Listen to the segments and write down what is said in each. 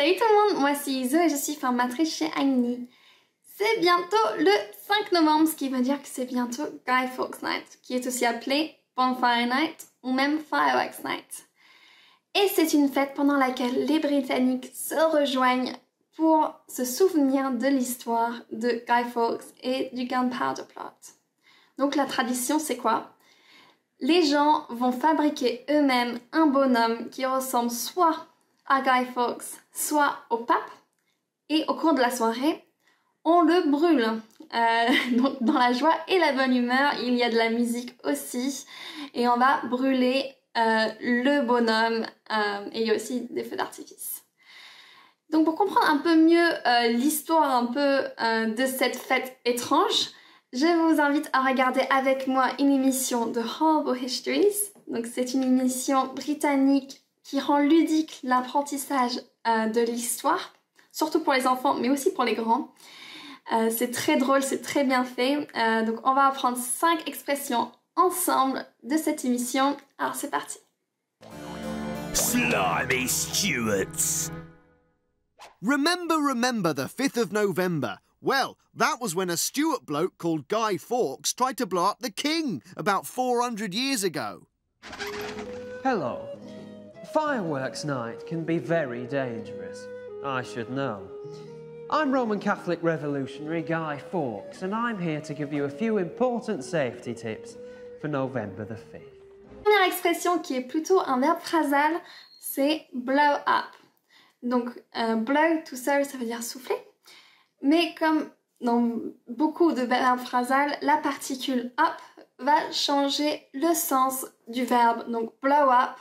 Salut tout le monde, moi c'est Iso et je suis formatrice chez Agni. C'est bientôt le 5 novembre, ce qui veut dire que c'est bientôt Guy Fawkes Night, qui est aussi appelé Bonfire Night ou même Fireworks Night. Et c'est une fête pendant laquelle les Britanniques se rejoignent pour se souvenir de l'histoire de Guy Fawkes et du Gunpowder Plot. Donc la tradition c'est quoi? Les gens vont fabriquer eux-mêmes un bonhomme qui ressemble soit à Guy Fawkes, soit au pape, et au cours de la soirée, on le brûle. Donc dans la joie et la bonne humeur, il y a de la musique aussi, et on va brûler le bonhomme, et il y a aussi des feux d'artifice. Donc pour comprendre un peu mieux l'histoire un peu de cette fête étrange, je vous invite à regarder avec moi une émission de Horrible Histories. Donc c'est une émission britannique qui rend ludique l'apprentissage de l'histoire, surtout pour les enfants, mais aussi pour les grands. C'est très drôle, c'est très bien fait. Donc on va apprendre 5 expressions ensemble de cette émission. Alors c'est parti. Slimy Stuarts. Remember the 5th of November. Well, that was when a Stuart bloke called Guy Fawkes tried to blow up the king about 400 years ago. Hello. Fireworks night can be very dangerous. I should know. I'm Roman Catholic revolutionary Guy Fawkes, and I'm here to give you a few important safety tips for November the 5th. La première expression qui est plutôt un verbe phrasal, c'est blow up. Donc, blow tout seul, ça veut dire souffler. Mais comme dans beaucoup de verbes phrasales, la particule up va changer le sens du verbe. Donc, blow up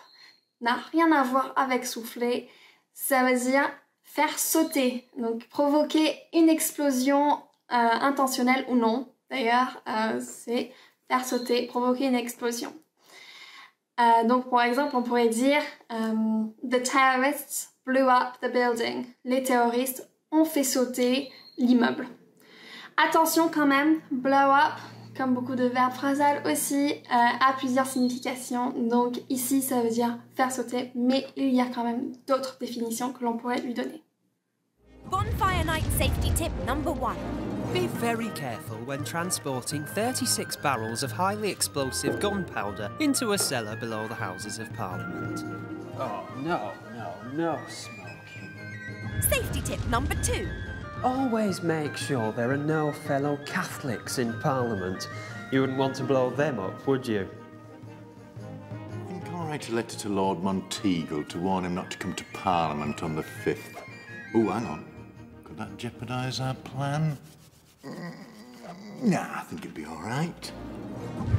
n'a rien à voir avec souffler. Ça veut dire faire sauter. Donc, provoquer une explosion intentionnelle ou non. D'ailleurs, c'est faire sauter, provoquer une explosion. Donc, par exemple, on pourrait dire The terrorists blew up the building. Les terroristes ont fait sauter l'immeuble. Attention quand même, blow up, comme beaucoup de verbes phrasales aussi, a plusieurs significations. Donc ici, ça veut dire faire sauter, mais il y a quand même d'autres définitions que l'on pourrait lui donner. Bonfire night safety tip number 1. Be very careful when transporting 36 barrels of highly explosive gunpowder into a cellar below the Houses of Parliament. Oh, no smoking. Safety tip number 2. Always make sure there are no fellow Catholics in Parliament. You wouldn't want to blow them up, would you? I think I'll write a letter to Lord Monteagle to warn him not to come to Parliament on the 5th. Oh, hang on. Could that jeopardise our plan? Nah, I think it'd be all right.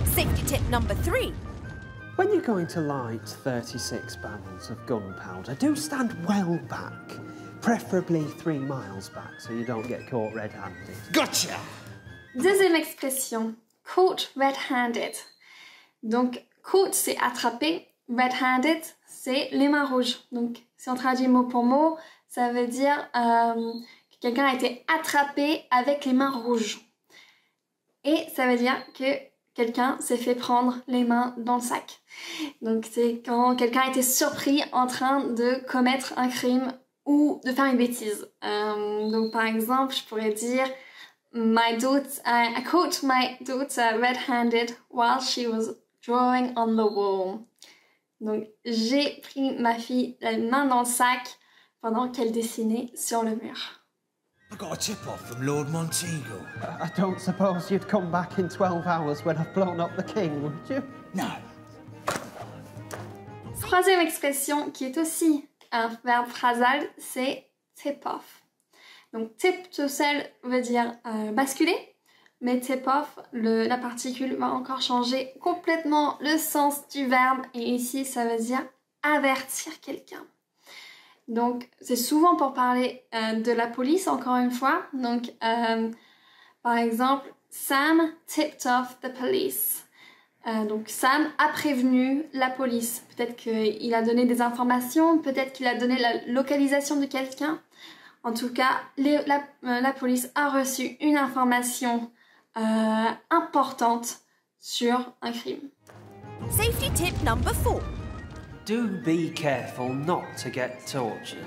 Safety tip number 3. When you're going to light 36 barrels of gunpowder, do stand well back. Preferably 3 miles back, so you don't get caught red-handed. Gotcha! Deuxième expression, caught red-handed. Donc, caught, c'est attraper. Red-handed, c'est les mains rouges. Donc, si on traduit mot pour mot, ça veut dire que quelqu'un a été attrapé avec les mains rouges. Et ça veut dire que quelqu'un s'est fait prendre les mains dans le sac. Donc, c'est quand quelqu'un a été surpris en train de commettre un crime ou de faire une bêtise. Donc par exemple, je pourrais dire I caught my daughter red-handed while she was drawing on the wall. Donc j'ai pris ma fille la main dans le sac pendant qu'elle dessinait sur le mur. I got a tip-off from Lord Monteagle. I don't suppose you'd come back in 12 hours when I've blown up the king, would you? No. Troisième expression qui est aussi un verbe phrasal, c'est tip-off. Donc tip tout seul veut dire basculer, mais tip-off, la particule va encore changer complètement le sens du verbe, et ici ça veut dire avertir quelqu'un. Donc c'est souvent pour parler de la police, encore une fois. Donc par exemple, Sam tipped off the police. Donc Sam a prévenu la police. Peut-être qu'il a donné des informations, peut-être qu'il a donné la localisation de quelqu'un. En tout cas, la police a reçu une information importante sur un crime. Safety tip number 4. Do be careful not to get tortured.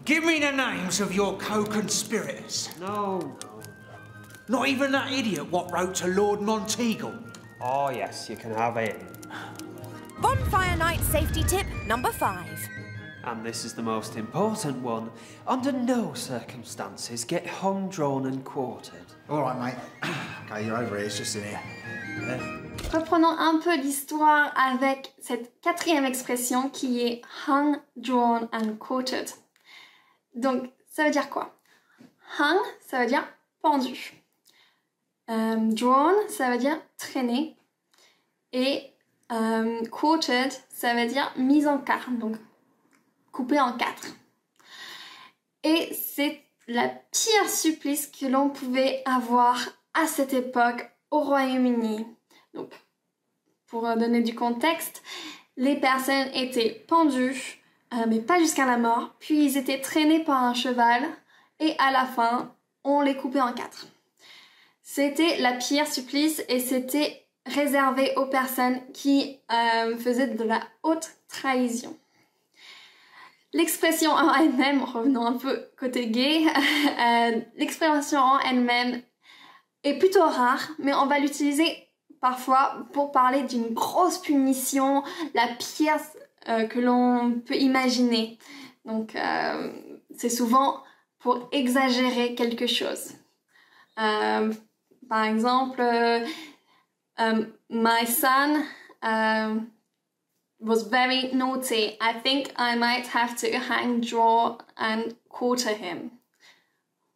Give me the names of your co-conspirators. No. Not even that idiot what wrote to Lord Monteagle. Oh, yes, you can have it. Bonfire night safety tip number 5. And this is the most important one. Under no circumstances get hung, drawn and quartered. All right, mate. Okay, you're over here. It's just in here. Reprenons un peu l'histoire avec cette 4e expression qui est hung, drawn and quartered. Donc, ça veut dire quoi? Hung, ça veut dire pendu. Drawn, ça veut dire traîner. Et quartered, ça veut dire mise en quart, donc coupé en 4. Et c'est la pire supplice que l'on pouvait avoir à cette époque au Royaume-Uni. Donc, pour donner du contexte, les personnes étaient pendues, mais pas jusqu'à la mort, puis ils étaient traînés par un cheval, et à la fin, on les coupait en 4. C'était la pire supplice et c'était réservé aux personnes qui faisaient de la haute trahison. L'expression en elle-même, revenons un peu côté gay, l'expression en elle-même est plutôt rare, mais on va l'utiliser parfois pour parler d'une grosse punition, la pire que l'on peut imaginer. Donc, c'est souvent pour exagérer quelque chose. Par exemple, my son was very naughty. I think I might have to hang, draw and quarter him.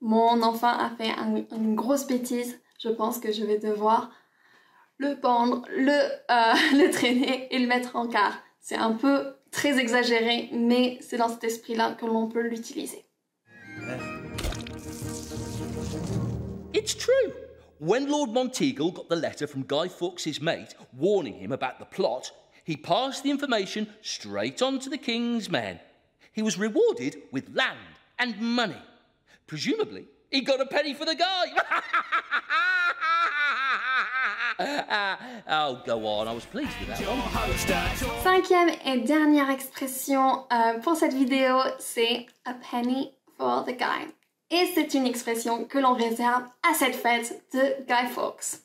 Mon enfant a fait une grosse bêtise. Je pense que je vais devoir le pendre, le traîner et le mettre en quart. C'est un peu très exagéré, mais c'est dans cet esprit-là que l'on peut l'utiliser. It's true. When Lord Monteagle got the letter from Guy Fawkes' mate warning him about the plot, he passed the information straight on to the King's men. He was rewarded with land and money. Presumably, he got a penny for the guy. Oh, go on, I was pleased with that one. 5e et dernière expression pour cette vidéo, c'est a penny for the guy. Et c'est une expression que l'on réserve à cette fête de Guy Fawkes.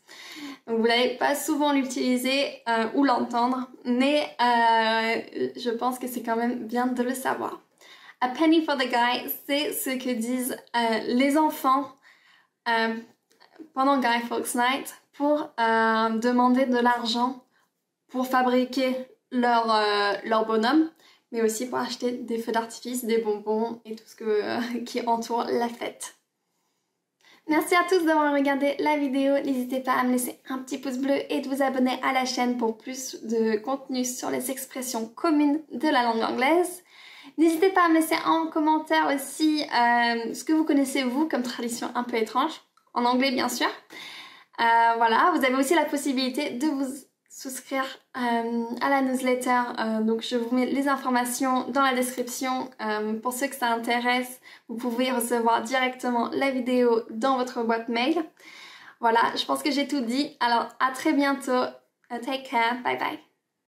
Donc, vous n'allez pas souvent l'utiliser ou l'entendre, mais je pense que c'est quand même bien de le savoir. A penny for the guy, c'est ce que disent les enfants pendant Guy Fawkes Night pour demander de l'argent pour fabriquer leur bonhomme, mais aussi pour acheter des feux d'artifice, des bonbons et tout ce qui entoure la fête. Merci à tous d'avoir regardé la vidéo. N'hésitez pas à me laisser un petit pouce bleu et de vous abonner à la chaîne pour plus de contenu sur les expressions communes de la langue anglaise. N'hésitez pas à me laisser en commentaire aussi ce que vous connaissez vous comme tradition un peu étrange, en anglais bien sûr. Voilà, vous avez aussi la possibilité de vous souscrire à la newsletter, donc je vous mets les informations dans la description. Pour ceux que ça intéresse, vous pouvez recevoir directement la vidéo dans votre boîte mail. Voilà, je pense que j'ai tout dit, alors à très bientôt, take care, bye bye.